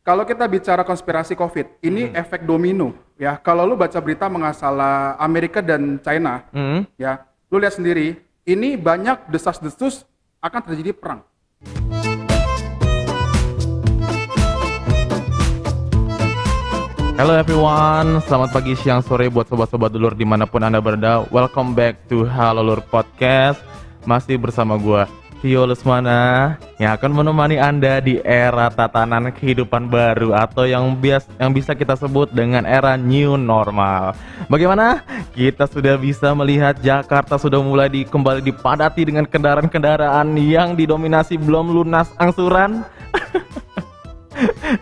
Kalau kita bicara konspirasi COVID, ini efek domino ya. Kalau lu baca berita mengasalah Amerika dan China, ya, lu lihat sendiri, ini banyak desas-desus akan terjadi perang. Hello everyone, selamat pagi, siang, sore buat sobat-sobat dulur dimanapun Anda berada. Welcome back to Halo Lur Podcast. Masih bersama gue, Tio Lesmana, yang akan menemani Anda di era tatanan kehidupan baru atau yang bisa kita sebut dengan era new normal. Bagaimana? Kita sudah bisa melihat Jakarta sudah mulai kembali dipadati dengan kendaraan-kendaraan yang didominasi belum lunas angsuran.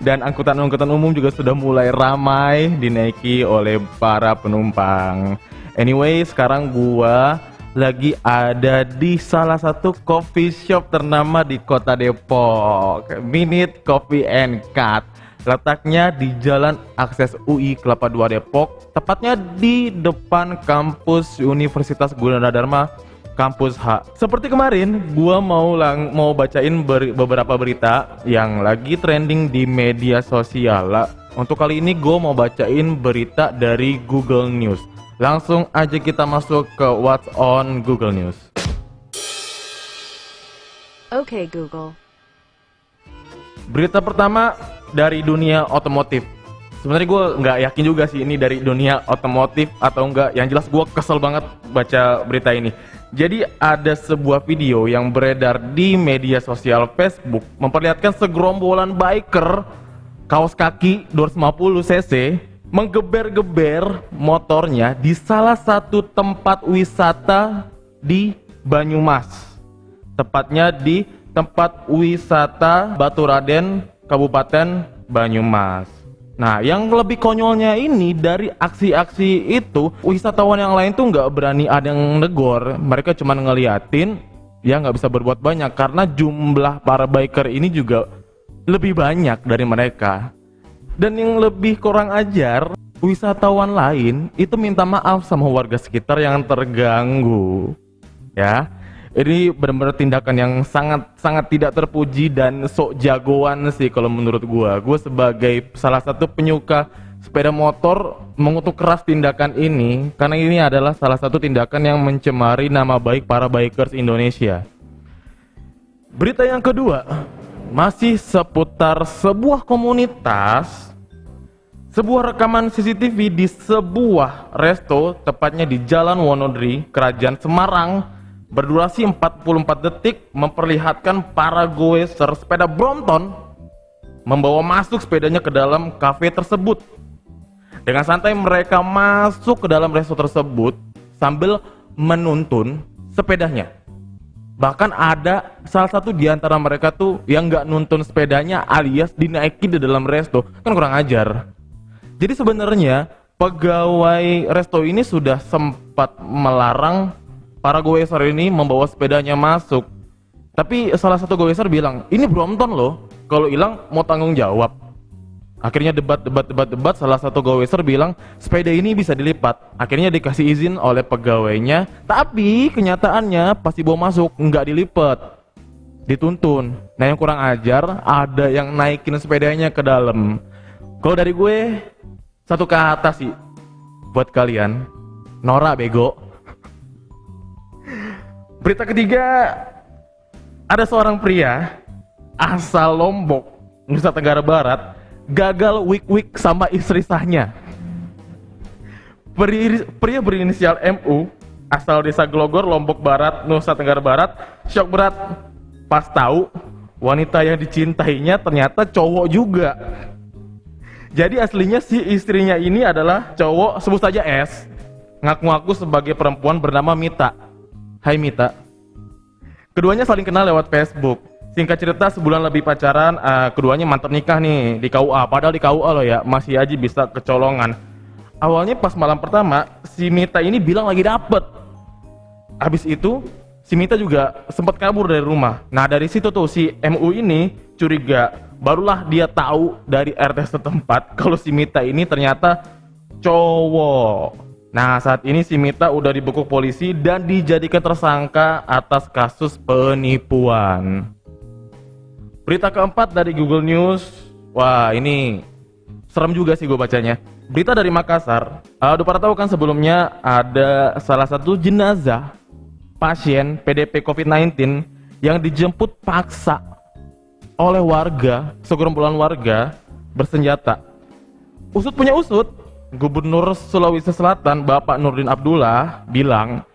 Dan angkutan-angkutan umum juga sudah mulai ramai dinaiki oleh para penumpang. Anyway, sekarang gua lagi ada di salah satu coffee shop ternama di kota Depok, Minute Coffee and Cut. Letaknya di Jalan Akses UI Kelapa II Depok, tepatnya di depan kampus Universitas Gunadarma Kampus H. Seperti kemarin, gua mau bacain beberapa berita yang lagi trending di media sosial. Untuk kali ini gua mau bacain berita dari Google News. Langsung aja kita masuk ke What's on Google News. Oke, Google. Berita pertama dari dunia otomotif. Sebenarnya gue nggak yakin juga sih ini dari dunia otomotif atau enggak. Yang jelas gue kesel banget baca berita ini. Jadi ada sebuah video yang beredar di media sosial Facebook memperlihatkan segerombolan biker kaos kaki 250 cc menggeber-geber motornya di salah satu tempat wisata di Banyumas. Tepatnya di tempat wisata Baturaden, Kabupaten Banyumas. Nah, yang lebih konyolnya ini dari aksi-aksi itu, wisatawan yang lain tuh nggak berani ada yang negor. Mereka cuma ngeliatin, ya nggak bisa berbuat banyak karena jumlah para biker ini juga lebih banyak dari mereka. Dan yang lebih kurang ajar, wisatawan lain itu minta maaf sama warga sekitar yang terganggu. Ya, ini benar-benar tindakan yang sangat tidak terpuji dan sok jagoan sih kalau menurut gua. Gua sebagai salah satu penyuka sepeda motor mengutuk keras tindakan ini karena ini adalah salah satu tindakan yang mencemari nama baik para bikers Indonesia. Berita yang kedua masih seputar sebuah komunitas. Sebuah rekaman CCTV di sebuah resto tepatnya di Jalan Wonodri, Kerajaan Semarang, berdurasi 44 detik memperlihatkan para goeser sepeda Brompton membawa masuk sepedanya ke dalam kafe tersebut. Dengan santai mereka masuk ke dalam resto tersebut sambil menuntun sepedanya. Bahkan ada salah satu di antara mereka tuh yang nggak nuntun sepedanya alias dinaiki di dalam resto. Kan kurang ajar. Jadi sebenarnya pegawai resto ini sudah sempat melarang para goeser ini membawa sepedanya masuk. Tapi salah satu goeser bilang, ini Brompton loh, kalau hilang mau tanggung jawab. Akhirnya debat, salah satu goeser bilang, sepeda ini bisa dilipat. Akhirnya dikasih izin oleh pegawainya, tapi kenyataannya pas dibawa masuk, nggak dilipat. Dituntun. Nah yang kurang ajar, ada yang naikin sepedanya ke dalam. Kalau dari gue, satu kata sih, buat kalian, norak bego. Berita ketiga, ada seorang pria asal Lombok, Nusa Tenggara Barat, gagal wik-wik sama istri sahnya. Pria berinisial MU, asal desa Glogor, Lombok Barat, Nusa Tenggara Barat, syok berat pas tahu wanita yang dicintainya ternyata cowok juga. Jadi aslinya si istrinya ini adalah cowok, sebut saja S, ngaku-ngaku sebagai perempuan bernama Mita. Hai Mita. Keduanya saling kenal lewat Facebook. Singkat cerita sebulan lebih pacaran, keduanya mantap nikah nih di KUA. Padahal di KUA loh ya, masih aja bisa kecolongan. Awalnya pas malam pertama, si Mita ini bilang lagi dapet. Habis itu, si Mita juga sempat kabur dari rumah. Nah dari situ tuh si MU ini curiga. Barulah dia tahu dari RT setempat kalau si Mita ini ternyata cowok. Nah saat ini si Mita udah dibekuk polisi dan dijadikan tersangka atas kasus penipuan. Berita keempat dari Google News Wah, ini serem juga sih gue bacanya. Berita dari Makassar. Udah pada tahu kan sebelumnya ada salah satu jenazah pasien PDP COVID-19 yang dijemput paksa oleh warga, segerombolan warga bersenjata. Usut punya usut, Gubernur Sulawesi Selatan Bapak Nurdin Abdullah bilang,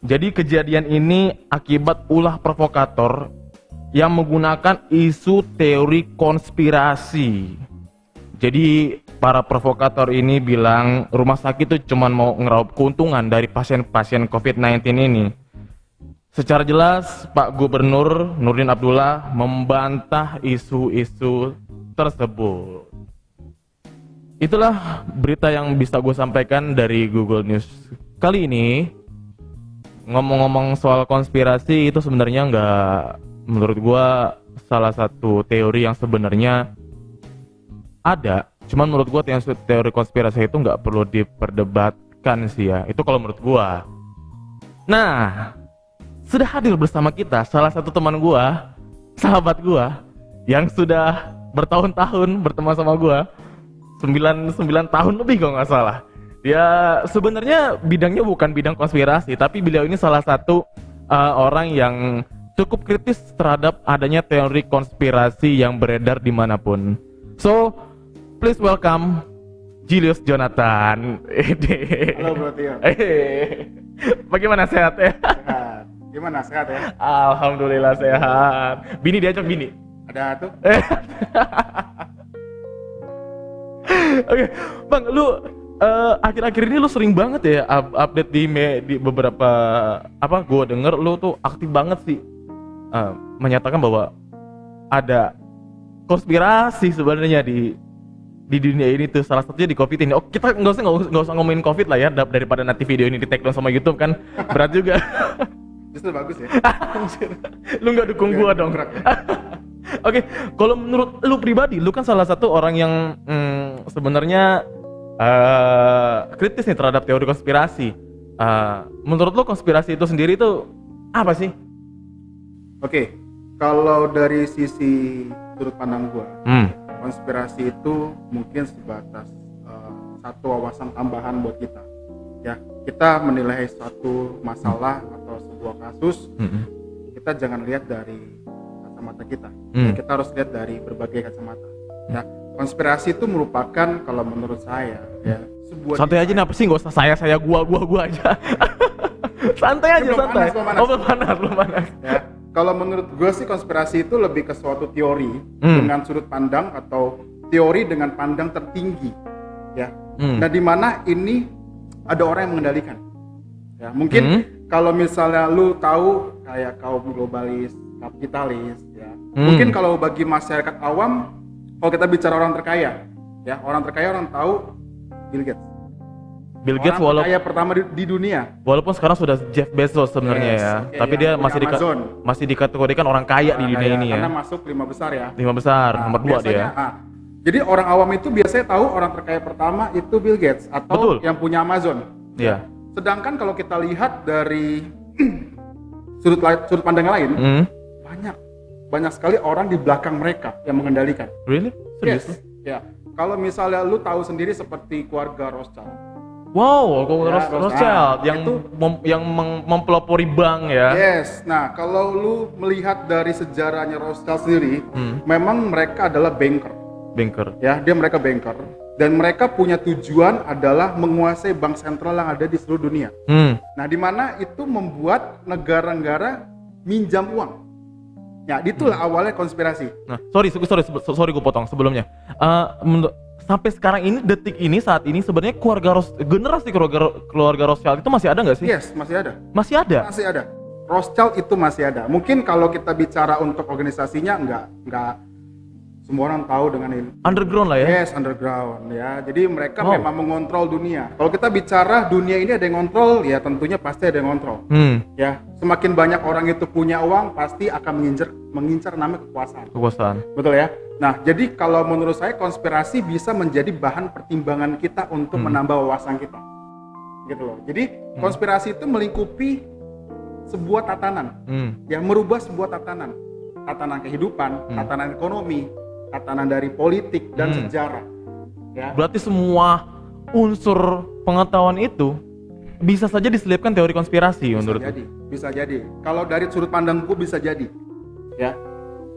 jadi kejadian ini akibat ulah provokator yang menggunakan isu teori konspirasi. Jadi para provokator ini bilang rumah sakit itu cuma mau ngeraup keuntungan dari pasien-pasien COVID-19 ini. Secara jelas Pak Gubernur Nurdin Abdullah membantah isu-isu tersebut. Itulah berita yang bisa gue sampaikan dari Google News kali ini. Ngomong-ngomong soal konspirasi, itu sebenarnya nggak, menurut gue, salah satu teori yang sebenarnya ada. Cuman menurut gue teori konspirasi itu nggak perlu diperdebatkan sih ya. Itu kalau menurut gue. Nah, sudah hadir bersama kita salah satu teman gue, sahabat gue, yang sudah bertahun-tahun berteman sama gue. 9 tahun lebih kalau nggak salah. Dia sebenarnya bidangnya bukan bidang konspirasi, tapi beliau ini salah satu orang yang cukup kritis terhadap adanya teori konspirasi yang beredar dimanapun. So, please welcome Julius Jonathan. Halo Bro Tio. Bagaimana, sehat ya? Sehat. Gimana, sehat ya? Alhamdulillah sehat. Bini diajak bini. Ada tuh. Oke, Bang, lu akhir-akhir ini lu sering banget ya update di beberapa gue denger lu tuh aktif banget sih menyatakan bahwa ada konspirasi sebenarnya di dunia ini tuh, salah satunya di COVID ini. Oh, kita nggak usah ngomongin COVID lah ya, daripada nanti video ini di take down sama YouTube kan berat juga. Justru bagus ya. Lu nggak dukung gua dong. Oke, kalau menurut lu pribadi, lu kan salah satu orang yang sebenarnya kritis nih terhadap teori konspirasi. Menurut lu konspirasi itu sendiri itu apa sih? Oke, kalau dari sisi sudut pandang gua, konspirasi itu mungkin sebatas satu wawasan tambahan buat kita. Ya, kita menilai suatu masalah atau sebuah kasus, kita jangan lihat dari kacamata kita. Ya, kita harus lihat dari berbagai kacamata. Ya, konspirasi itu merupakan, kalau menurut saya, ya, sebuah santai aja, apa sih, nggak usah saya gua aja. Santai aja, santai. Belum panas. Ya, kalau menurut gue sih konspirasi itu lebih ke suatu teori dengan sudut pandang atau teori dengan pandang tertinggi, ya. Nah, di mana ini ada orang yang mengendalikan. Ya, mungkin kalau misalnya lu tahu kayak kaum globalis, kapitalis, ya. Mungkin kalau bagi masyarakat awam, kalau kita bicara orang terkaya, ya, orang terkaya orang tahu Bill Gates. Bill Gates orang terkaya pertama di dunia. Walaupun sekarang sudah Jeff Bezos sebenarnya ya, okay, tapi dia masih dikategorikan orang kaya di dunia ini ya. Karena masuk 5 besar ya. 5 besar, nomor 2 dia. Jadi orang awam itu biasanya tahu orang terkaya pertama itu Bill Gates atau yang punya Amazon. Iya. Sedangkan kalau kita lihat dari sudut pandang lain, banyak sekali orang di belakang mereka yang mengendalikan. Really? Serius? Yes. Ya. Kalau misalnya lu tahu sendiri seperti keluarga Rothschild. Wow, Rothschild yang mempelopori bank ya. Yes. Nah, kalau lu melihat dari sejarahnya Rothschild sendiri, memang mereka adalah banker. Ya, mereka banker dan mereka punya tujuan adalah menguasai bank sentral yang ada di seluruh dunia. Nah, di mana itu membuat negara-negara minjam uang. Ya, itulah awalnya konspirasi. Nah, sorry gue potong sebelumnya. Sampai sekarang ini, saat ini sebenarnya generasi keluarga Rothschild itu masih ada nggak sih? Yes, masih ada. Masih ada. Rothschild itu masih ada. Mungkin kalau kita bicara untuk organisasinya nggak semua orang tahu dengan ini. Underground lah ya? Yes, underground ya. Jadi mereka memang mengontrol dunia. Kalau kita bicara dunia ini ada yang ngontrol, ya tentunya pasti ada yang ngontrol. Ya, semakin banyak orang itu punya uang, pasti akan mengincar namanya kekuasaan. Betul ya? Nah, jadi kalau menurut saya konspirasi bisa menjadi bahan pertimbangan kita untuk menambah wawasan kita. Gitu loh. Jadi konspirasi itu melingkupi sebuah tatanan. Ya, merubah sebuah tatanan kehidupan, tatanan ekonomi, tatanan dari politik dan sejarah. Ya. Berarti semua unsur pengetahuan itu bisa saja diselipkan teori konspirasi menurut lu? Bisa jadi. Kalau dari sudut pandang gue bisa jadi. Ya.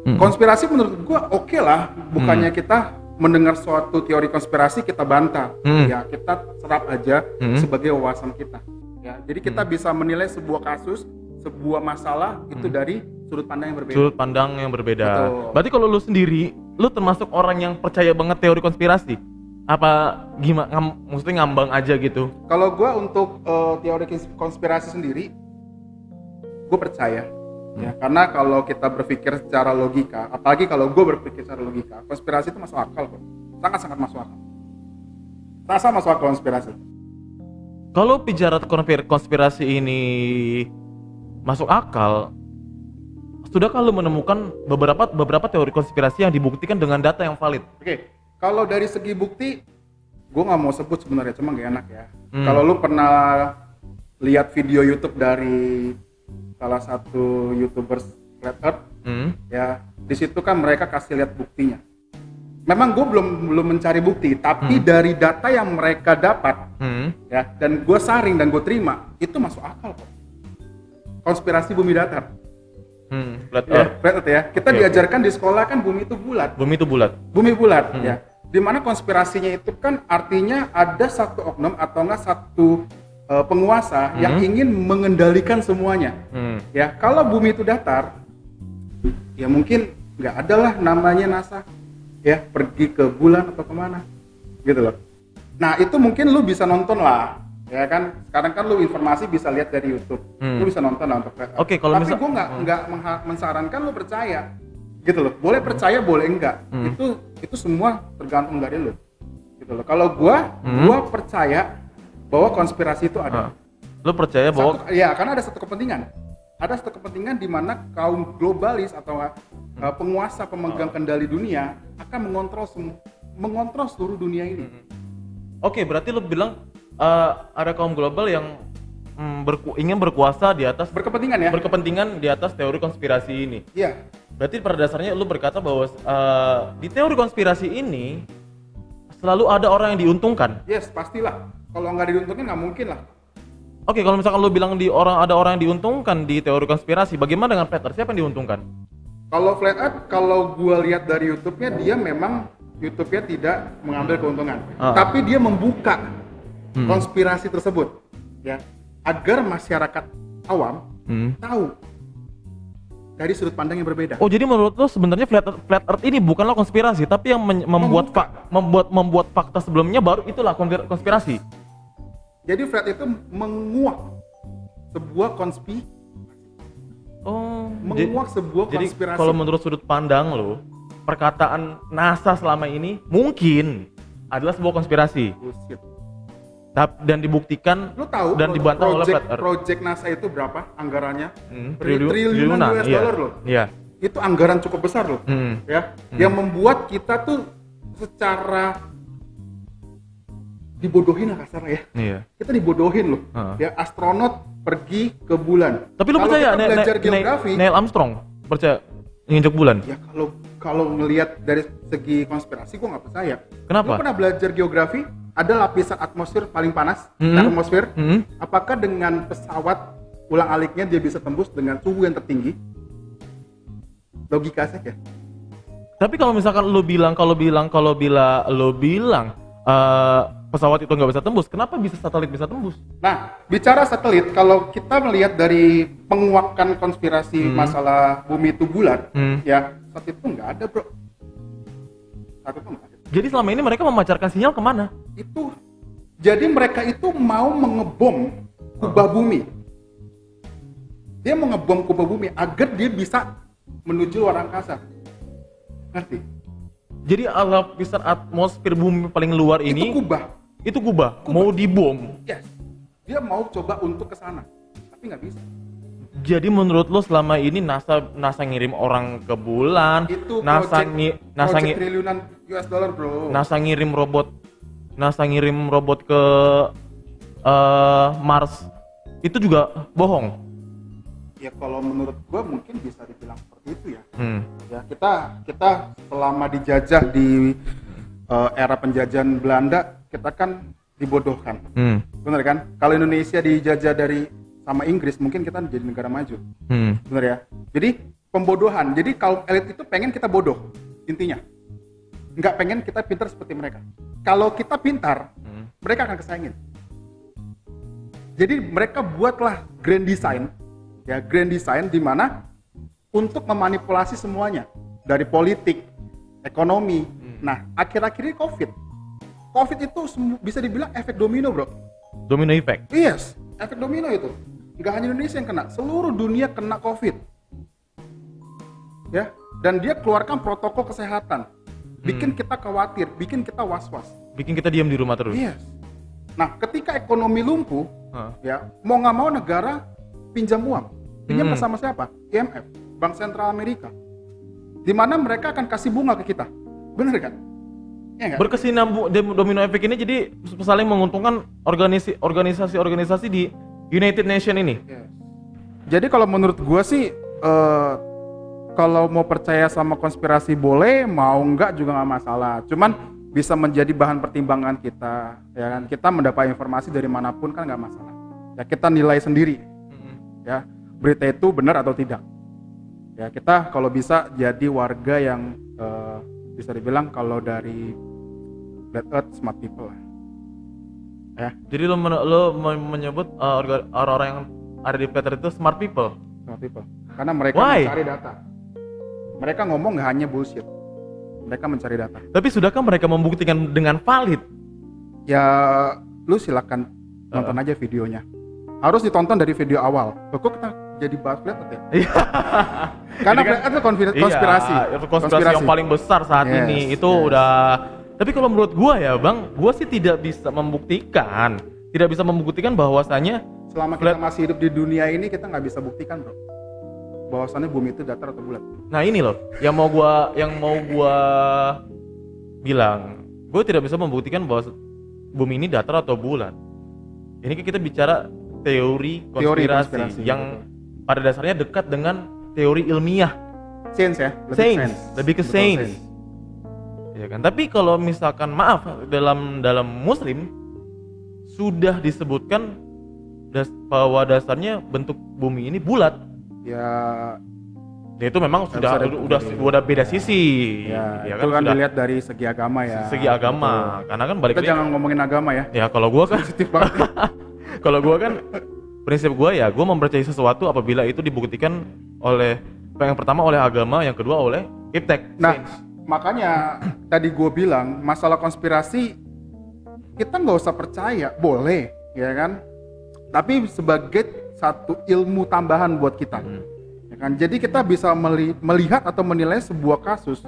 Konspirasi menurut gue oke lah, bukannya kita mendengar suatu teori konspirasi kita bantah. Ya, kita serap aja sebagai wawasan kita. Ya, jadi kita bisa menilai sebuah kasus, sebuah masalah itu dari sudut pandang yang berbeda. Sudut pandang yang berbeda. Betul. Berarti kalau lu sendiri, lu termasuk orang yang percaya banget teori konspirasi? Apa gimana? Maksudnya ngambang aja gitu? Kalau gue untuk teori konspirasi sendiri, gue percaya. Ya, karena kalau kita berpikir secara logika, apalagi kalau gue berpikir secara logika, konspirasi itu masuk akal kok. Sangat-sangat masuk akal. Sangat-sangat masuk akal konspirasi. Kalau bicara konspirasi ini masuk akal, sudahkah lu menemukan beberapa teori konspirasi yang dibuktikan dengan data yang valid? Oke, kalau dari segi bukti, gue nggak mau sebut sebenarnya, cuma gak enak ya. Kalau lu pernah lihat video YouTube dari salah satu YouTubers Flat Earth, ya di situ kan mereka kasih lihat buktinya. Memang gue belum mencari bukti, tapi dari data yang mereka dapat, ya, dan gue saring dan gue terima, itu masuk akal kok. Konspirasi bumi datar. Flat Ya, Earth. flat Earth ya. Kita diajarkan di sekolah kan bumi itu bulat. Bumi itu bulat. Bumi bulat, ya. Dimana konspirasinya itu kan artinya ada satu oknum atau enggak satu penguasa yang ingin mengendalikan semuanya. Ya, kalau bumi itu datar, ya mungkin nggak ada lah namanya NASA, ya pergi ke bulan atau kemana, gitu loh. Nah itu mungkin lu bisa nonton lah, ya kan. Sekarang kan lu informasi bisa lihat dari YouTube, lu bisa nonton lah untuk. Oke, kalau tapi gue nggak mensarankan lu percaya, gitu loh. Boleh percaya, boleh enggak. Itu semua tergantung dari lu, gitu loh. Kalau gua percaya bahwa konspirasi itu ada. Lu percaya bahwa ya, karena ada satu kepentingan. Ada satu kepentingan di mana kaum globalis atau penguasa pemegang kendali dunia akan mengontrol seluruh dunia ini. Oke, berarti lu bilang ada kaum global yang ingin berkuasa di atas Berkepentingan ya? berkepentingan di atas teori konspirasi ini. Iya. Berarti pada dasarnya lu berkata bahwa di teori konspirasi ini selalu ada orang yang diuntungkan. Yes, pastilah. Kalau nggak diuntungin nggak mungkin lah. Oke, kalau misalkan lu bilang ada orang yang diuntungkan di teori konspirasi, bagaimana dengan Flat Earth? Siapa yang diuntungkan? Kalau Flat Earth, kalau gua lihat dari YouTube-nya, dia memang YouTube-nya tidak mengambil keuntungan, tapi dia membuka konspirasi tersebut, ya, agar masyarakat awam tahu dari sudut pandang yang berbeda. Oh, jadi menurut lo sebenarnya Flat Earth ini bukanlah konspirasi, tapi yang membuat fakta sebelumnya baru itulah konspirasi. Jadi Flat itu menguak sebuah konspirasi. Oh, Sebuah konspirasi. Jadi kalau menurut sudut pandang lo, perkataan NASA selama ini mungkin adalah sebuah konspirasi. Bullshit. Dan dibuktikan Lu tahu dan dibantah oleh Flat Earth. Project NASA itu berapa anggarannya? Triliunan US dollar loh. Iya. Itu anggaran cukup besar loh. Ya, yang membuat kita tuh secara dibodohin lah kasarnya ya. Iya. Kita dibodohin loh. Ya, astronot pergi ke bulan. Tapi lu percaya belajar geografi? Neil Armstrong percaya nginjek bulan? Ya kalau ngelihat dari segi konspirasi gua nggak percaya. Kenapa? Lu pernah belajar geografi? Ada lapisan atmosfer paling panas, atmosfer. Apakah dengan pesawat ulang-aliknya dia bisa tembus dengan suhu yang tertinggi? Logika saja. Tapi kalau misalkan lo bilang pesawat itu nggak bisa tembus, kenapa bisa satelit bisa tembus? Nah, bicara satelit, kalau kita melihat dari penguakan konspirasi masalah bumi itu bulat, ya satelit itu nggak ada, bro. Satelit itu nggak ada. Jadi selama ini mereka memancarkan sinyal kemana? Jadi mereka itu mau mengebom kubah bumi. Dia mau ngebom kubah bumi agar dia bisa menuju luar angkasa. Ngerti? Jadi lapisan atmosfer bumi paling luar ini itu kubah. Mau dibom. Yes. Dia mau coba untuk ke sana, tapi nggak bisa. Jadi menurut lo selama ini NASA ngirim orang ke bulan, itu NASA triliunan US dollar, bro. NASA ngirim robot ke Mars, itu juga bohong. Ya kalau menurut gua mungkin bisa dibilang seperti seperti itu ya. Ya kita selama dijajah di era penjajahan Belanda, kita kan dibodohkan. Benar kan? Kalau Indonesia dijajah sama Inggris, mungkin kita jadi negara maju. Benar ya? Jadi pembodohan. Jadi kaum elit itu pengen kita bodoh intinya. Nggak pengen kita pintar seperti mereka. Kalau kita pintar, mereka akan kesaingin. Jadi mereka buatlah grand design di mana untuk memanipulasi semuanya dari politik, ekonomi. Nah, akhir-akhir ini COVID itu bisa dibilang efek domino, bro. Domino effect. Yes, efek domino itu. Nggak hanya Indonesia yang kena, seluruh dunia kena COVID. Ya, dan dia keluarkan protokol kesehatan. Bikin kita khawatir, bikin kita was-was. Bikin kita diam di rumah terus. Yes. Nah, ketika ekonomi lumpuh, ya mau nggak mau negara pinjam uang. Pinjam sama siapa? IMF, Bank Sentral Amerika. Di mana mereka akan kasih bunga ke kita. Bener kan? Ya, berkesinambung domino efek ini jadi saling menguntungkan organisasi-organisasi di United Nation ini. Yes. Jadi kalau menurut gua sih kalau mau percaya sama konspirasi boleh, mau enggak juga nggak masalah. Cuman bisa menjadi bahan pertimbangan kita, ya kan? Kita mendapat informasi dari manapun kan nggak masalah. Ya kita nilai sendiri, ya berita itu benar atau tidak. Ya kita kalau bisa jadi warga yang bisa dibilang kalau dari Flat Earth smart people lah. Ya. Jadi lo menyebut orang-orang yang ada di Flat Earth itu smart people. Smart people. Karena mereka mencari data. Mereka ngomong nggak hanya bullshit. Mereka mencari data. Tapi sudahkah mereka membuktikan dengan valid? Ya, lu silakan nonton aja videonya. Harus ditonton dari video awal. Kok kita jadi bahas Flat Earth ya? Karena Flat Earth itu konspirasi. Iya, konspirasi yang paling besar saat ini. Itu udah. Tapi kalau menurut gua ya, Bang, gua sih tidak bisa membuktikan bahwasanya selama kita masih hidup di dunia ini kita nggak bisa buktikan, bro, bahwasannya bumi itu datar atau bulat. Nah ini loh, yang mau gua bilang, gua tidak bisa membuktikan bahwa bumi ini datar atau bulat. Ini kita bicara teori konspirasi yang pada dasarnya dekat dengan teori ilmiah. Sains ya, lebih ke sains. Ya kan? Tapi kalau misalkan maaf dalam Muslim sudah disebutkan bahwa dasarnya bentuk bumi ini bulat. Ya itu memang sudah beda sisi. Ya itu kan dilihat dari segi agama ya. Segi agama. Betul. Karena kan balik kita jangan ngomongin agama ya. Ya kalau gua kan sensitif banget. Kalau gua kan prinsip gua ya gua mempercayai sesuatu apabila itu dibuktikan oleh yang pertama oleh agama, yang kedua oleh iptek. Nah, makanya tadi gue bilang masalah konspirasi kita nggak usah percaya, boleh ya kan, tapi sebagai satu ilmu tambahan buat kita ya kan. Jadi kita bisa melihat atau menilai sebuah kasus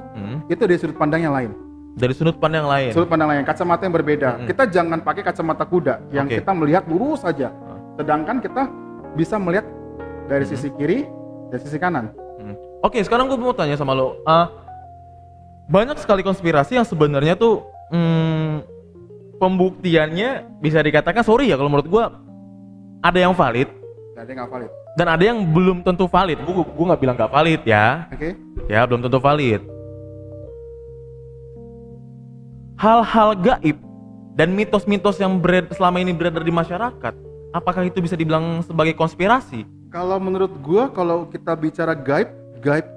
itu dari sudut pandang yang lain, sudut pandang lain, kacamata yang berbeda. Kita jangan pakai kacamata kuda yang kita melihat lurus saja, sedangkan kita bisa melihat dari sisi kiri dan sisi kanan. Oke, sekarang gue mau tanya sama lo, banyak sekali konspirasi yang sebenarnya tuh pembuktiannya bisa dikatakan sorry ya kalau menurut gua ada yang valid, ada yang nggak valid, dan ada yang belum tentu valid. Gua nggak bilang nggak valid ya. Oke. Ya belum tentu valid. Hal-hal gaib dan mitos-mitos yang selama ini beredar di masyarakat, apakah itu bisa dibilang sebagai konspirasi? Kalau menurut gua, kalau kita bicara gaib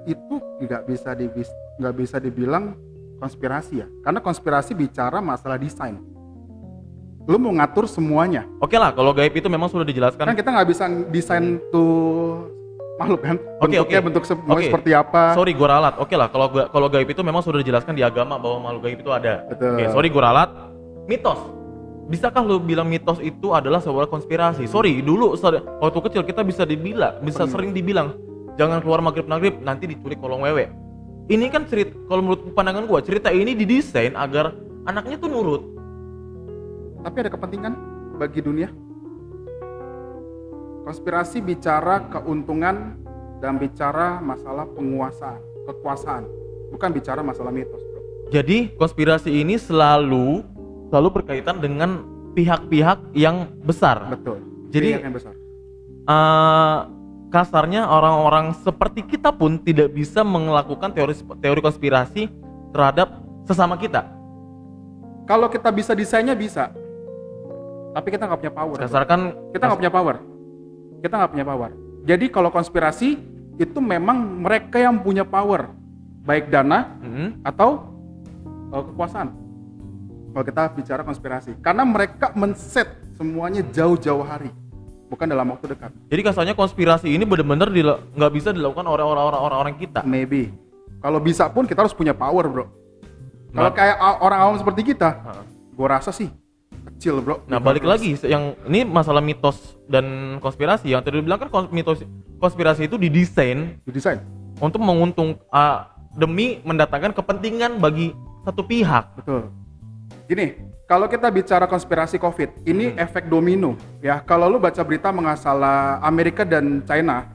itu nggak bisa dibilang konspirasi ya, karena konspirasi bicara masalah desain. Lu mau ngatur semuanya. Oke lah, kalau gaib itu memang sudah dijelaskan. Kan kita nggak bisa desain tuh makhluk kan, bentuknya bentuk seperti apa. Sorry, gua ralat. Oke lah, kalau gaib itu memang sudah dijelaskan di agama bahwa makhluk gaib itu ada. Betul. Oke, sorry gua ralat. Mitos. Bisakah lu bilang mitos itu adalah sebuah konspirasi? Sorry, dulu waktu kecil kita bisa sering dibilang jangan keluar maghrib nanti diculik kolong wewe. Ini kan cerita, kalau menurut pandangan gua, cerita ini didesain agar anaknya tuh nurut. Tapi ada kepentingan bagi dunia. Konspirasi bicara keuntungan dan bicara masalah kekuasaan, bukan bicara masalah mitos, bro. Jadi konspirasi ini selalu berkaitan dengan pihak-pihak yang besar. Betul. Jadi pihak yang besar. kasarnya orang-orang seperti kita pun tidak bisa melakukan teori konspirasi terhadap sesama kita. Kalau kita bisa desainnya bisa, tapi kita nggak punya power. Kasarkan Kita nggak punya power. Kita nggak punya power. Jadi kalau konspirasi itu memang mereka yang punya power, baik dana atau kekuasaan. Kalau kita bicara konspirasi, karena mereka men-set semuanya jauh-jauh hari, bukan dalam waktu dekat. Jadi kasarnya konspirasi ini benar-benar nggak bisa dilakukan oleh orang-orang kita. Maybe. Kalau bisa pun kita harus punya power, bro. Kalau kayak orang awam seperti kita, gua rasa sih kecil, bro. Nah, balik lagi yang ini masalah mitos dan konspirasi. Yang tadi bilang kan mitos konspirasi itu didesain untuk demi mendatangkan kepentingan bagi satu pihak. Betul. Gini, kalau kita bicara konspirasi COVID, ini efek domino, ya. Kalau lu baca berita masalah Amerika dan China,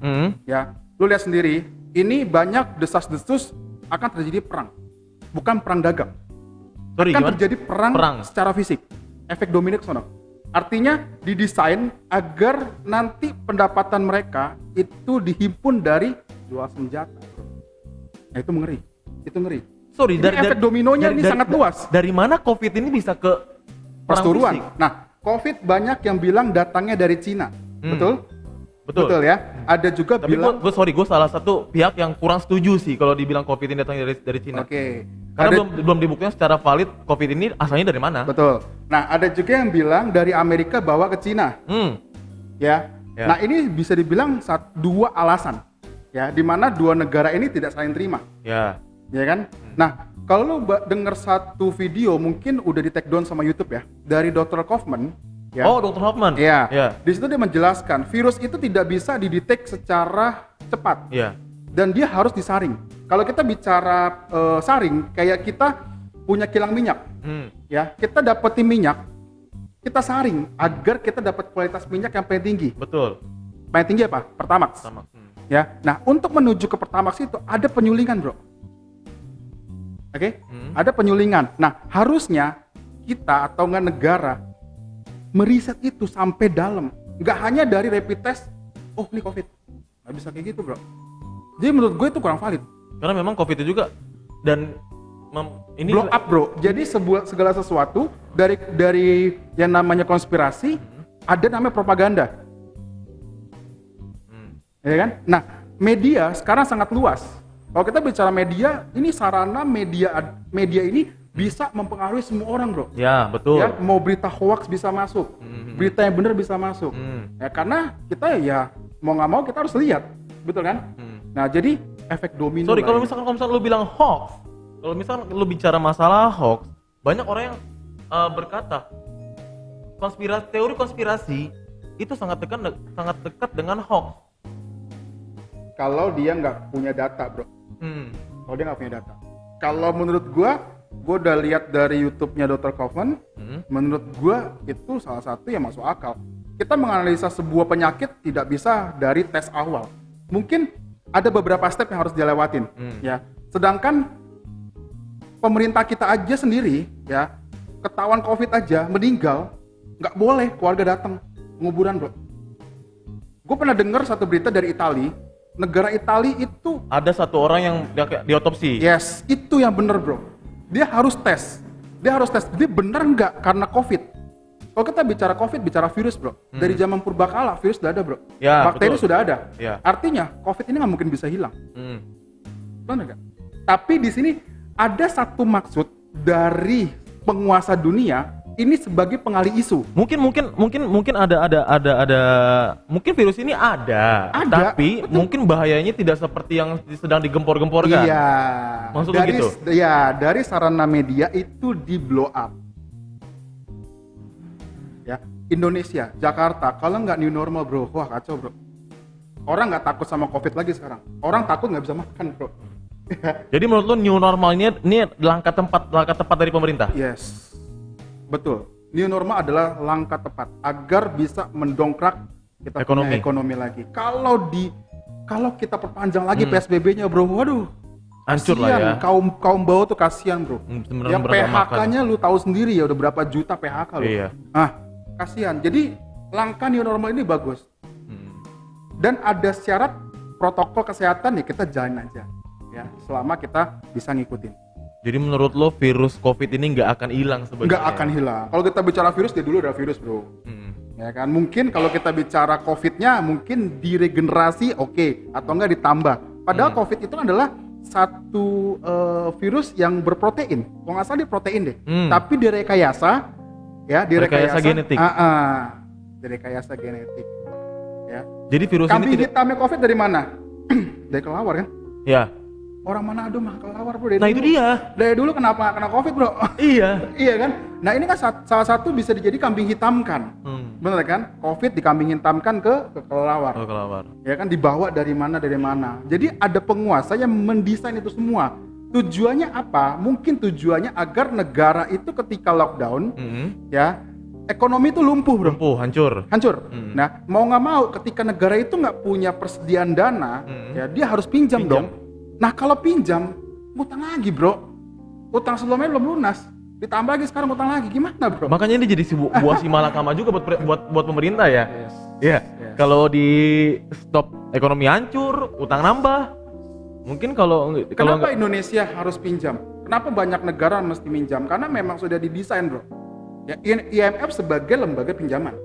ya, lu lihat sendiri, ini banyak desas-desus akan terjadi perang, bukan perang dagang. Akan terjadi perang secara fisik. Efek domino ke sana. Artinya didesain agar nanti pendapatan mereka itu dihimpun dari jual senjata. Nah, itu ngeri. Itu ngeri. Sorry, ini efek dominonya ini sangat luas. Dari mana COVID ini bisa ke perseteruan? Nah, COVID banyak yang bilang datangnya dari Cina. Betul? Betul ya. Ada juga tapi bilang. Gue salah satu pihak yang kurang setuju sih kalau dibilang COVID ini datangnya dari Cina. Oke. Karena belum dibuktikan secara valid COVID ini asalnya dari mana. Betul. Nah, ada juga yang bilang dari Amerika bawa ke Cina. Ya. Nah, ini bisa dibilang dua alasan. Ya, di mana dua negara ini tidak saling terima. Ya kan? Nah, kalau lu denger satu video mungkin udah di take down sama YouTube ya, dari Dr. Kaufman. Ya. Oh, Dr. Kaufman. Iya. Di situ dia menjelaskan virus itu tidak bisa didetek secara cepat. Iya. Dan dia harus disaring. Kalau kita bicara saring, kayak kita punya kilang minyak. Ya, kita dapetin minyak, kita saring agar kita dapat kualitas minyak yang paling tinggi. Betul. Paling tinggi apa? Pertamax. Ya. Nah, untuk menuju ke Pertamax itu ada penyulingan, bro. Oke? Ada penyulingan. Nah, harusnya kita atau enggak negara meriset itu sampai dalam. Enggak hanya dari rapid test, oh ini COVID. Nggak bisa kayak gitu, bro. Jadi menurut gue itu kurang valid. Karena memang COVID itu juga dan ini blow up, bro. Jadi segala sesuatu dari yang namanya konspirasi ada namanya propaganda. Ya kan? Nah, media sekarang sangat luas. Kalau kita bicara media, ini sarana media ini bisa mempengaruhi semua orang, bro. Ya, betul. Ya, mau berita hoax bisa masuk, berita yang benar bisa masuk. Ya, karena kita ya mau nggak mau kita harus lihat, betul kan? Nah, jadi efek domino. Sorry, kalau misalkan lu bilang hoax, kalau misalkan lu bicara masalah hoax, banyak orang yang berkata teori konspirasi itu sangat dekat dengan hoax. Kalau dia nggak punya data, bro. Kalau dia nggak punya data. Kalau menurut gua udah lihat dari YouTube-nya Dr. Kaufman. Menurut gua itu salah satu yang masuk akal. Kita menganalisa sebuah penyakit tidak bisa dari tes awal. Mungkin ada beberapa step yang harus dilewatin, ya. Sedangkan pemerintah kita aja sendiri, ya, ketahuan COVID aja meninggal, nggak boleh keluarga datang penguburan, bro. Gue pernah dengar satu berita dari Italia. Negara Italia itu ada satu orang yang diotopsi. Yes, itu yang bener, bro. Dia harus tes. Dia bener nggak karena COVID. Kalau kita bicara COVID, bicara virus, bro. Dari zaman purbakala virus sudah ada, bro. Ya, bakteri betul. sudah ada. Ya. Artinya COVID ini nggak mungkin bisa hilang. Benar nggak? Tapi di sini ada satu maksud dari penguasa dunia. Ini sebagai pengalih isu. Mungkin ada mungkin virus ini ada, tapi betul. Mungkin bahayanya tidak seperti yang sedang digempor-gemporkan. Iya. Maksudnya gitu. Ya, dari sarana media itu di blow up. Ya, Indonesia, Jakarta, kalau nggak new normal, bro, wah kacau, bro. Orang nggak takut sama COVID lagi sekarang. Orang takut nggak bisa makan, bro. Jadi menurut lo new normal ini langkah tepat dari pemerintah? Yes. Betul, new normal adalah langkah tepat agar bisa mendongkrak kita punya ekonomi lagi. Kalau kita perpanjang lagi PSBB-nya, bro, waduh, hancur lah ya. Kaum bawah tuh kasihan, bro. Yang PHK-nya lu tahu sendiri ya, udah berapa juta PHK lo. Iya. Kasihan. Jadi langkah new normal ini bagus. Dan ada syarat protokol kesehatan ya kita jalin aja ya selama kita bisa ngikutin. Jadi menurut lo virus COVID ini nggak akan hilang sebenarnya? Nggak akan hilang. Kalau kita bicara virus, dia dulu ada virus bro. Ya kan, mungkin kalau kita bicara COVID-nya mungkin diregenerasi oke, atau enggak ditambah. Padahal COVID itu adalah satu virus yang berprotein. Kalau nggak salah dia protein deh. Tapi direkayasa, ya direkayasa genetik. Direkayasa genetik. Ya. Jadi virus kambing ini hitamnya COVID dari mana? Dari kelelawar kan? Ya. Orang Manado mah kelelawar bro. Nah itu dia. Dari dulu kenapa kena COVID bro? Iya. Iya kan? Nah ini kan salah satu bisa dijadi kambing hitam kan? Bener kan? COVID dikambing hitamkan ke kelelawar. Kelelawar. Ya kan, dibawa dari mana. Jadi ada penguasa yang mendesain itu semua. Tujuannya apa? Mungkin tujuannya agar negara itu ketika lockdown, ya ekonomi itu lumpuh bro. Hancur. Nah mau nggak mau ketika negara itu nggak punya persediaan dana, ya dia harus pinjam dong. Nah kalau pinjam, utang lagi bro. Utang sebelumnya belum lunas, ditambah lagi sekarang utang lagi, gimana bro? Makanya ini jadi buah si malakama juga buat pemerintah ya. Iya. Yes. Kalau di stop ekonomi hancur, utang nambah. Mungkin Kenapa Indonesia harus pinjam? Kenapa banyak negara mesti pinjam? Karena memang sudah didesain bro. Ya, IMF sebagai lembaga pinjaman.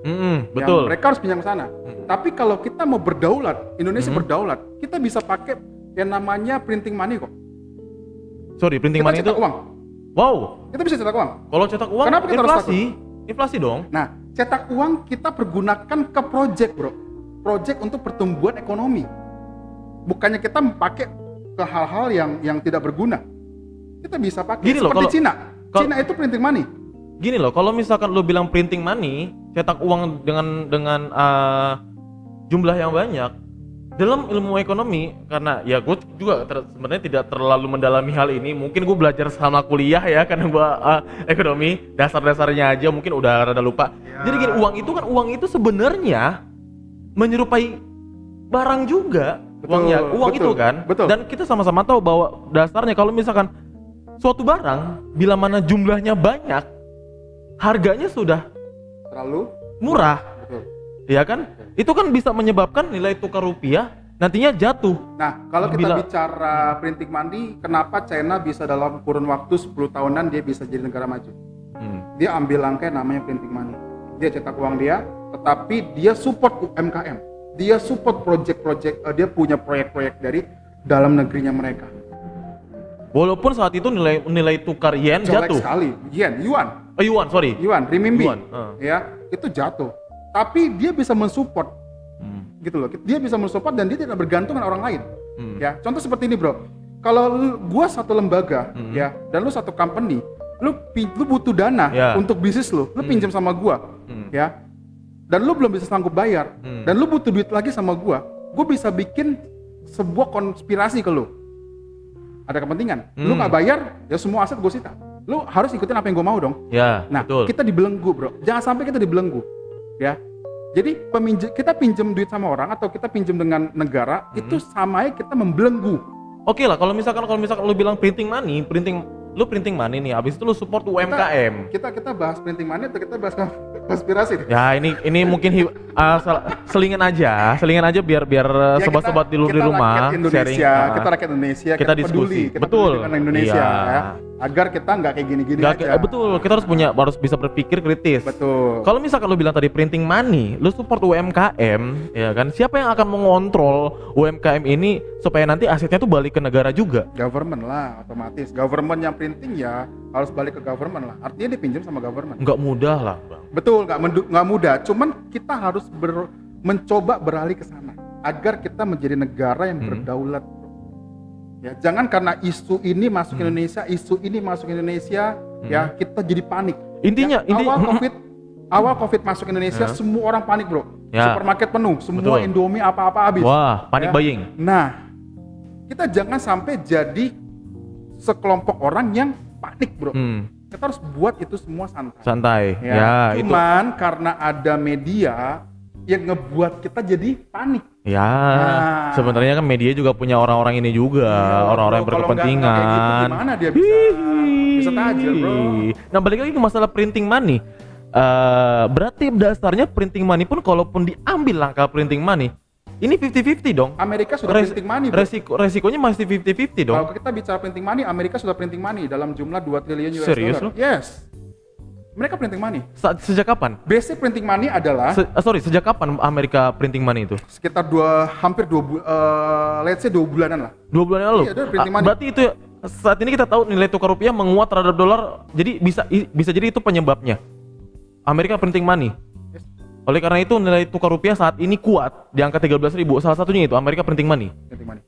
Betul. Mereka harus pinjam ke sana. Tapi kalau kita mau berdaulat, Indonesia berdaulat, kita bisa pakai yang namanya printing money kok. Sorry, printing money itu uang. Wow. Kita bisa cetak uang. Kalau cetak uang, kenapa kita harus takut? Inflasi dong. Nah, cetak uang kita pergunakan ke project bro. Project untuk pertumbuhan ekonomi. Bukannya kita pakai ke hal-hal yang tidak berguna. Kita bisa pakai seperti Cina. Cina itu printing money. Gini loh, kalau misalkan lo bilang printing money, cetak uang dengan jumlah yang banyak, dalam ilmu ekonomi, karena ya gue juga sebenarnya tidak terlalu mendalami hal ini. Mungkin gue belajar sama kuliah ya, karena gue ekonomi dasar-dasarnya aja mungkin udah rada lupa. Jadi gini, uang itu sebenarnya menyerupai barang juga. Uang itu kan. Betul. Dan kita sama-sama tahu bahwa dasarnya kalau misalkan suatu barang bila mana jumlahnya banyak, harganya sudah terlalu murah. Betul. Iya kan? Itu kan bisa menyebabkan nilai tukar rupiah nantinya jatuh. Nah, kalau kita bicara printing money, kenapa China bisa dalam kurun waktu 10 tahunan dia bisa jadi negara maju? Dia ambil langkah namanya printing money. Dia cetak uang dia, tetapi dia support UMKM. Dia support project-project, dia punya proyek-proyek dari dalam negerinya mereka. Walaupun saat itu nilai tukar yen jatuh. Sekali. Yuan, renminbi. Ya, itu jatuh. Tapi dia bisa mensupport, gitu loh. Dia bisa mensupport dan dia tidak bergantung dengan orang lain. Ya, contoh seperti ini bro. Kalau gua satu lembaga, ya, dan lu satu company, lu butuh dana untuk bisnis lu pinjam sama gua, ya, dan lu belum bisa sanggup bayar, dan lu butuh duit lagi sama gua bisa bikin sebuah konspirasi ke lu. Ada kepentingan, lu nggak bayar, ya semua aset gua sita. Lu harus ikutin apa yang gua mau dong. Ya, nah, betul. Kita dibelenggu bro. Jangan sampai kita dibelenggu. Ya, jadi kita pinjam duit sama orang atau kita pinjam dengan negara itu sama aja kita membelenggu. Oke lah, kalau misalkan lu bilang printing money nih, habis itu lu support UMKM. Kita bahas printing money atau kita bahas konspirasi? Ya ini mungkin selingan aja biar ya, sobat-sobat di rumah sharing. Kita rakyat Indonesia, kita diskusi. Kita peduli dengan Indonesia ya. Agar kita nggak kayak gini-gini aja. Betul, kita harus bisa berpikir kritis. Betul. Kalau misalkan lu bilang tadi printing money, lu support UMKM, ya kan? Siapa yang akan mengontrol UMKM ini supaya nanti asetnya tuh balik ke negara juga? Government lah, otomatis. Government yang printing ya harus balik ke government lah. Artinya dipinjam sama government. Nggak mudah lah, Bang. Betul, nggak mudah. Cuman kita harus mencoba beralih ke sana agar kita menjadi negara yang berdaulat. Ya, jangan karena isu ini masuk Indonesia, ya kita jadi panik. Intinya awal COVID masuk Indonesia, semua orang panik, bro. Ya. Supermarket penuh, semua Indomie apa-apa habis. Wah, panik buying. Nah, kita jangan sampai jadi sekelompok orang yang panik, bro. Kita harus buat itu semua santai. Ya, cuman karena ada media yang ngebuat kita jadi panik. Ya, sebenarnya kan media juga punya orang-orang ini juga, orang-orang yang berkepentingan. Kalau nggak gitu, gimana dia bisa tajir, bro? Nah, balik lagi ke masalah printing money. Berarti dasarnya printing money pun kalaupun diambil langkah printing money, Ini 50-50 dong. Amerika sudah printing money, bro. Resikonya masih 50-50 dong. Kalau kita bicara printing money, Amerika sudah printing money dalam jumlah 2 triliun US Serius dollar. lo? Yes. Mereka printing money. Sejak kapan? Basic printing money adalah Sejak kapan Amerika printing money itu? sekitar hampir 2 let's say 2 bulanan lah. 2 bulan lalu. Iya, printing money. Berarti itu saat ini kita tahu nilai tukar rupiah menguat terhadap dolar. Jadi bisa jadi itu penyebabnya. Amerika printing money. Yes. Oleh karena itu nilai tukar rupiah saat ini kuat di angka 13.000. Salah satunya itu Amerika printing money. Printing money.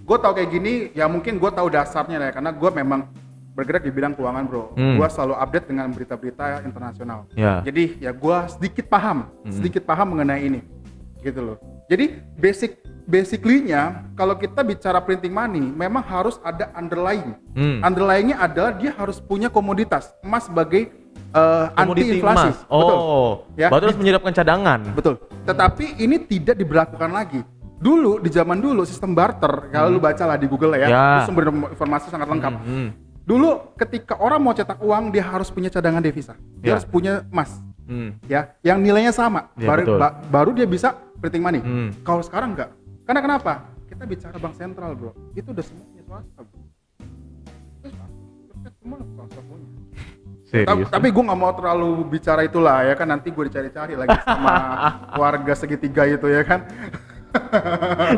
Gue tahu kayak gini, ya mungkin gue tahu dasarnya ya, karena gue memang bergerak di bidang keuangan, bro. Gue selalu update dengan berita-berita internasional. Ya. Jadi ya gue sedikit paham mengenai ini, gitu loh. Jadi basically-nya kalau kita bicara printing money, memang harus ada underlying. Underlying-nya adalah dia harus punya komoditas emas sebagai anti inflasi. Emas. Oh, ya, berarti harus menyiapkan cadangan. Betul. Tetapi ini tidak diberlakukan lagi. Dulu di zaman dulu sistem barter, kalau lu baca lah di Google ya, itu sumber informasi sangat lengkap. Dulu ketika orang mau cetak uang, dia harus punya cadangan devisa. Dia harus punya emas. Ya, yang nilainya sama. Baru dia bisa printing money. Kalau sekarang enggak. Karena kenapa? Kita bicara bank sentral, bro. Itu udah semuanya swasta, bro. Semua swasta punya. Tapi gue nggak mau terlalu bicara itulah ya kan, nanti gue dicari-cari lagi sama warga segitiga itu ya kan.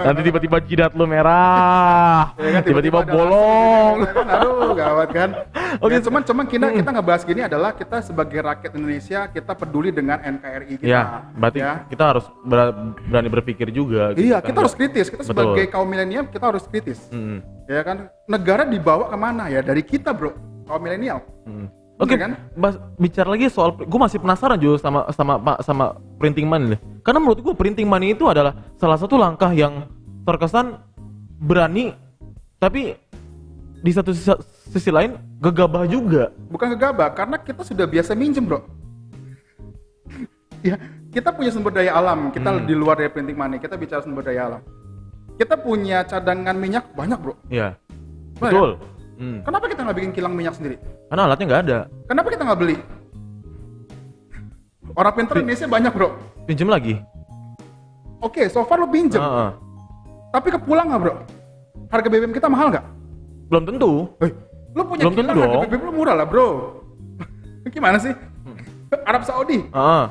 Nanti tiba-tiba jidat lu merah, ya kan, tiba-tiba bolong. Gitu, kan? Aduh, gawat kan. Oke, cuman kita ngebahas gini adalah kita sebagai rakyat Indonesia, kita peduli dengan NKRI kita. Ya, berarti kita harus berani berpikir juga. Iya, kita harus kritis. Kita sebagai kaum milenial kita harus kritis. Ya kan, negara dibawa kemana ya? Dari kita, bro, kaum milenial. Oke, kan? Bicara lagi soal, gue masih penasaran juga sama printing money. Karena menurut gue printing money itu adalah salah satu langkah yang terkesan berani, tapi di satu sisi lain gegabah juga. Bukan gegabah, karena kita sudah biasa minjem, bro. Ya, kita punya sumber daya alam. Kita di luar dari printing money. Kita bicara sumber daya alam. Kita punya cadangan minyak banyak, bro. Iya. Betul. Kan? Kenapa kita nggak bikin kilang minyak sendiri? Karena alatnya nggak ada. Kenapa kita nggak beli? Orang pintar Indonesia banyak, bro. Pinjem lagi. Oke, so far lu pinjem. Tapi kepulang nggak, bro? Harga BBM kita mahal nggak? Belum tentu. Lu punya kilang, harga BBM lu murah lah, bro. Gimana sih? Arab Saudi,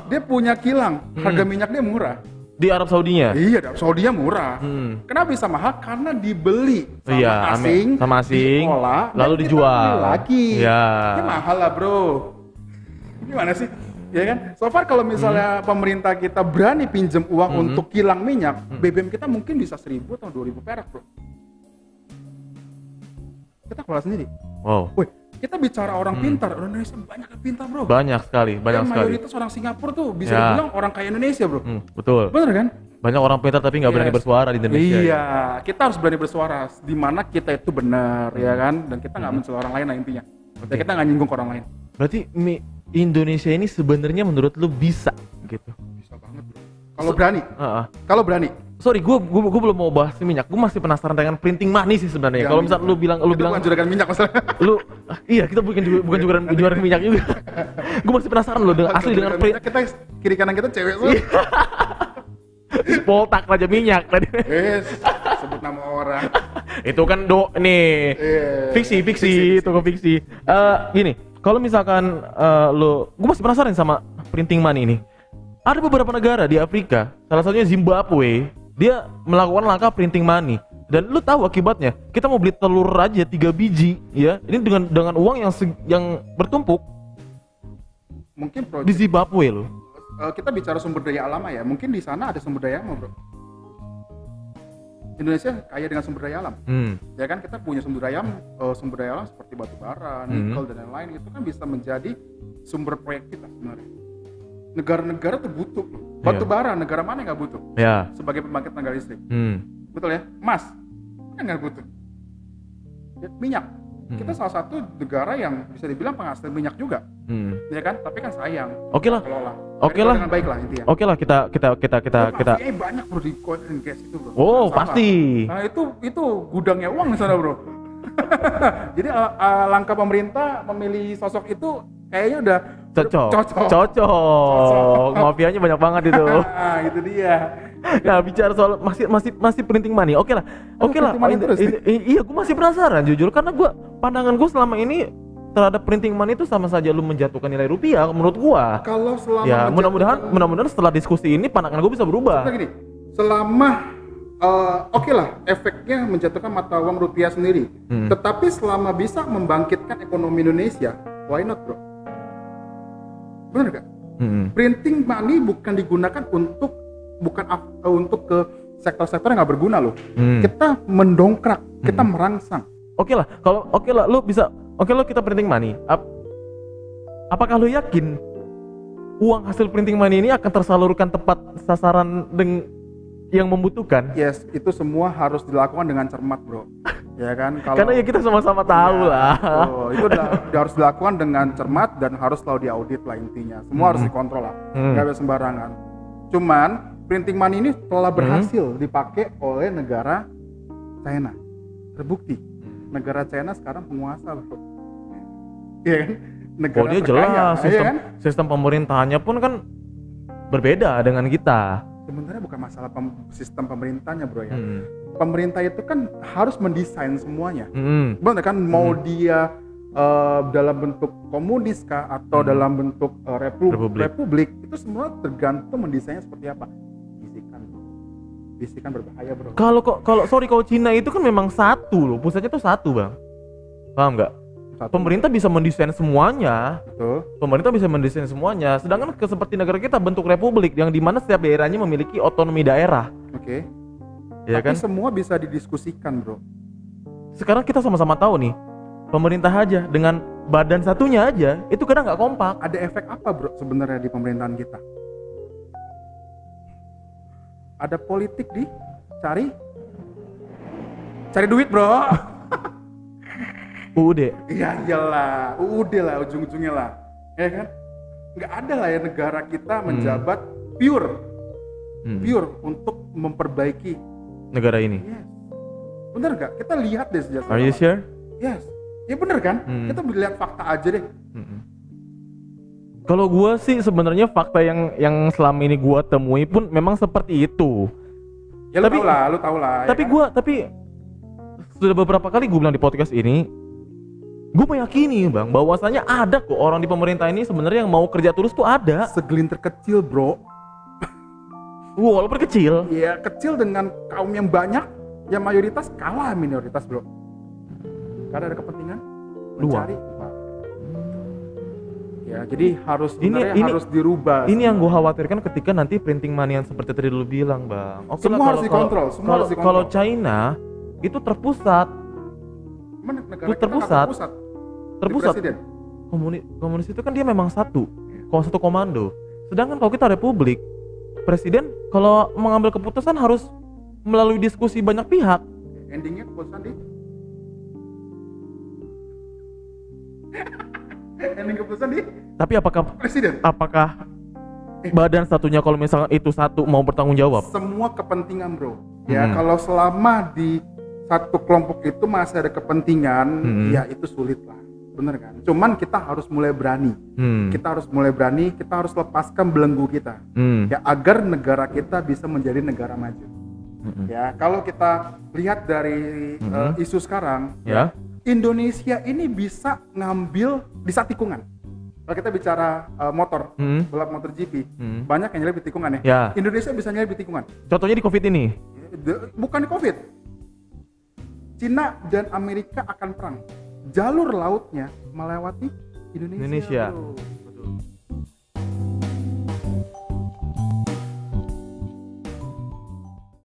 dia punya kilang, harga minyak dia murah. Di Arab Saudinya? Iya, di Arab Saudi murah. Kenapa bisa mahal? Karena dibeli sama asing, diolah, lalu dijual lagi. Ini mahal lah, bro. Gimana sih? Ya kan? So far kalau misalnya pemerintah kita berani pinjam uang untuk kilang minyak, BBM kita mungkin bisa 1.000 atau 2.000 perak, bro. Kita kelola sendiri. Wow. Wih, kita bicara orang pintar, orang Indonesia banyak yang pintar, bro. Banyak sekali. Mayoritas orang Singapura tuh bisa dibilang orang kaya Indonesia, bro. Betul. Bener kan? Banyak orang pintar tapi nggak berani bersuara di Indonesia. Iya, kita harus berani bersuara di mana kita itu benar, ya kan? Dan kita nggak mencela orang lain lah intinya. Dan kita nggak nyinggung ke orang lain. Berarti Indonesia ini sebenarnya menurut lu bisa gitu? Bisa banget, bro. Kalau berani. Kalau berani. Sorry, gue belum mau bahas minyak. Gue masih penasaran dengan printing money sih sebenarnya. Kalau misal lu bilang bukan juragan minyak masalahnya. Iya, kita bukan juragan minyak juga. Gue masih penasaran loh dengan asli dengan minyak, kita kiri kanan kita cewek tuh. Poltak Raja Minyak tadi. Sebut nama orang. Itu kan fiksi gini, kalau misalkan gue masih penasaran sama printing money ini. Ada beberapa negara di Afrika, salah satunya Zimbabwe, dia melakukan langkah printing money. Dan lu tahu akibatnya, kita mau beli telur aja 3 biji, ya. Ini dengan uang yang bertumpuk. Mungkin di Zimbabwe lo. Kita bicara sumber daya alam ya, mungkin di sana ada sumber daya alam, bro. Indonesia kaya dengan sumber daya alam. Ya kan, kita punya sumber daya alam seperti batu bara, nikel dan lain-lain, itu kan bisa menjadi sumber proyek kita sebenarnya. Negara-negara tuh butuh loh. Batu bara, negara mana yang nggak butuh? Sebagai pembangkit tenaga listrik. Betul ya? Emas kan nggak butuh. Ya, minyak. Kita salah satu negara yang bisa dibilang penghasil minyak juga. Ya kan? Tapi kan sayang. Oke lah. Dengan baik lah intinya. Oke lah, kita. Banyak bro di oil and gas itu, bro. Oh, pasti. Nah, itu gudangnya uang di sana, bro. Jadi langkah pemerintah memilih sosok itu kayaknya Cocok. Mafianya banyak banget itu. Nah, itu dia. Nah, bicara soal masih printing money. Oke lah. printing money terus nih? Iya, gue masih penasaran jujur karena pandangan gue selama ini terhadap printing money itu sama saja lu menjatuhkan nilai rupiah menurut gua. Kalau selama ya mudah-mudahan setelah diskusi ini pandangan gue bisa berubah. Gini, selama oke lah efeknya menjatuhkan mata uang rupiah sendiri. Tetapi selama bisa membangkitkan ekonomi Indonesia, why not, bro? Benar gak? Printing money bukan digunakan untuk ke sektor-sektor yang nggak berguna loh. Kita mendongkrak, kita merangsang. Oke lah, lo kita printing money. Apakah lo yakin uang hasil printing money ini akan tersalurkan tepat sasaran yang membutuhkan? Yes, itu semua harus dilakukan dengan cermat, bro. Ya kan? Karena ya kita sama-sama tahu lah. Itu harus dilakukan dengan cermat dan harus selalu diaudit lah intinya. Semua harus dikontrol lah, nggak bisa sembarangan. Cuman printing money ini telah berhasil dipakai oleh negara China. Terbukti negara China sekarang penguasa, bro. Iya kan? Negara dia terkaya, jelas sistem pemerintahannya pun kan berbeda dengan kita. Sebenarnya bukan masalah sistem pemerintahnya, bro ya. Pemerintah itu kan harus mendesain semuanya. Benar kan? Mau dia dalam bentuk komunis kah atau dalam bentuk republik itu semua tergantung mendesainnya seperti apa. Bisikan berbahaya, bro. Kalau Cina itu kan memang satu loh, pusatnya tuh satu, bang. Paham nggak? Pemerintah bisa mendesain semuanya. Betul. Pemerintah bisa mendesain semuanya. Sedangkan seperti negara kita bentuk republik yang dimana setiap daerahnya memiliki otonomi daerah. Oke. Ya tapi kan? Semua bisa didiskusikan, bro. Sekarang kita sama-sama tahu nih, pemerintah aja dengan badan satunya aja itu kadang nggak kompak. Ada efek apa, bro, sebenarnya di pemerintahan kita? Ada politik cari duit, bro. UUD. Iya iyalah, UUD lah ujung-ujungnya lah, ya kan? Nggak ada lah ya negara kita menjabat pure untuk memperbaiki negara ini. Yes. Bener nggak? Kita lihat deh sejak. Are you sure? Yes. Ya bener kan? Kita lihat fakta aja deh. Kalau gua sih sebenarnya fakta yang selama ini gua temui pun memang seperti itu. Ya lu tau lah. Tapi ya kan? Tapi sudah beberapa kali gue bilang di podcast ini, gue meyakini, bang, bahwasanya ada kok orang di pemerintah ini sebenarnya yang mau kerja tulus tuh ada. Segelintir kecil, bro. Walaupun kecil. Iya, kecil dengan kaum yang banyak, yang mayoritas kalah minoritas, bro. Karena ada kepentingan mencari. Ya, jadi harus dirubah. Ini yang gue khawatirkan ketika nanti printing money yang seperti tadi lu bilang, bang. Oke, semua harus dikontrol. Kalau China itu terpusat. Terpusat. Komunis itu kan dia memang satu komando. Sedangkan kalau kita republik, presiden kalau mengambil keputusan harus melalui diskusi banyak pihak. Endingnya keputusan Tapi apakah presiden? Apakah badan satunya kalau misalkan itu satu mau bertanggung jawab? Semua kepentingan, bro. Ya, kalau selama di satu kelompok itu masih ada kepentingan, ya itu sulit lah. Bener kan? Cuman kita harus mulai berani. Kita harus lepaskan belenggu kita. Ya, agar negara kita bisa menjadi negara maju. Ya, kalau kita lihat dari isu sekarang, ya, Indonesia ini bisa ngambil di saat tikungan. Kalau kita bicara motor, balap motor GP, banyak yang nyelip di tikungan ya. Indonesia bisa nyelip di tikungan. Contohnya di Covid ini. Bukan di Covid. Cina dan Amerika akan perang. Jalur lautnya melewati Indonesia.